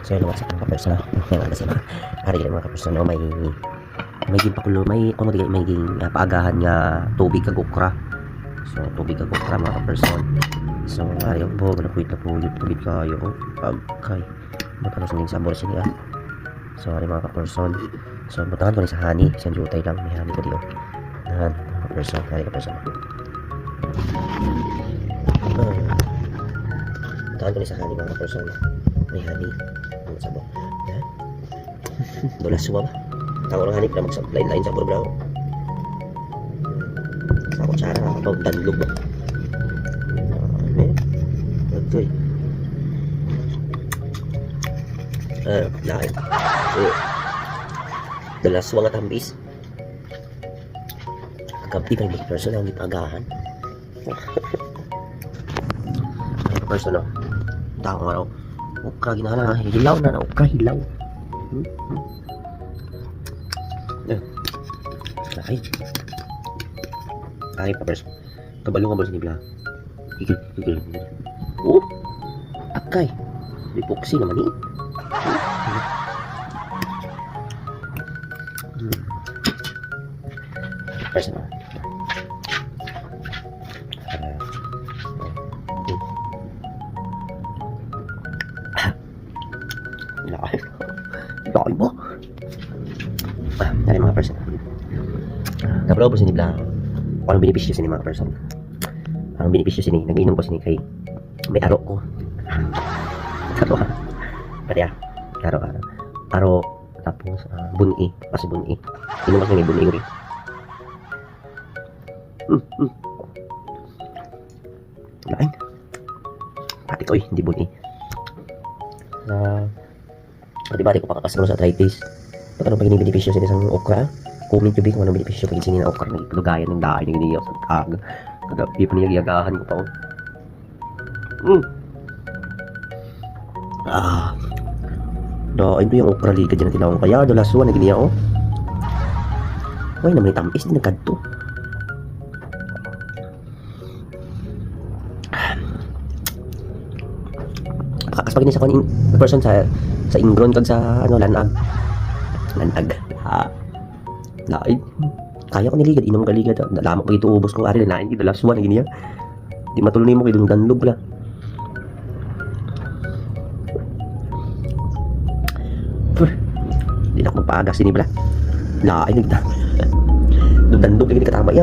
So yun, what's up mga kaperson? Ari mga kaperson, may gipakulo, may paagahan nga tubig kag okra. So tubig kag okra mga kaperson. So ayaw po, ganapuit na po yung tubig kayo. Pagkay matalas ng sabor siya. So ari mga kaperson. So butangan ko ni sa honey, isang jutay lang, may honey ko diyo. Nahan mga kaperson, ari kaperson. Butangan ko ni sa honey mga kaperson. May honey. Ano sabor? Yan. Dolas suwa ba? Tawag ng honey para mag-lain-lain sabor bro. Sa kutsara ako danlog ba? Ito lain. Dolas suwa nga tambis. Agapti pa yung person ang ipagahan. Ay person no. Tao nga raw. Ukra ginala, hilaw na ukra hilaw. Ay pa person. Kabalo nga ba sa nibla? Ikil. Oh. Akay. Lipoksi naman eh. Person. Laki mo. Dali mga person. Kabalo po sinibla. Anong benepisyo sini mga person? Ang benepisyo sini, nag-inom ko sini kay may aro ko. Aro ha. Pati aro tapos buni, kasi buni. Inom ko sini buni rin. Lain. Pati ko hindi buni. Pati ko pakakasalo sa arthritis. Pagkano pa benepisyo sa isang okra? Comment nyo kung anong benepisyo pag sinin na okra ng iplugayan ng dahil ng giniyaw sa tag. Kagabi pa niyagagahan ko pa o. Doon ito yung okra liga dyan na tinawang kaya. Dolasuan na giniyaw o. Uy, naman itampis din nagkadto. Kakasapagin niya sa kung person sa ingron kag sa lanag. Lain. Kaya ko niligad, inom kaligad. Nalamak ko ito ubos ko. Ari na nain, dalaswan na giniya. Di matuloy mo kayo, danlog pala. Di na ako magpaagas ini pala. Lain, danlog lagi katama yan.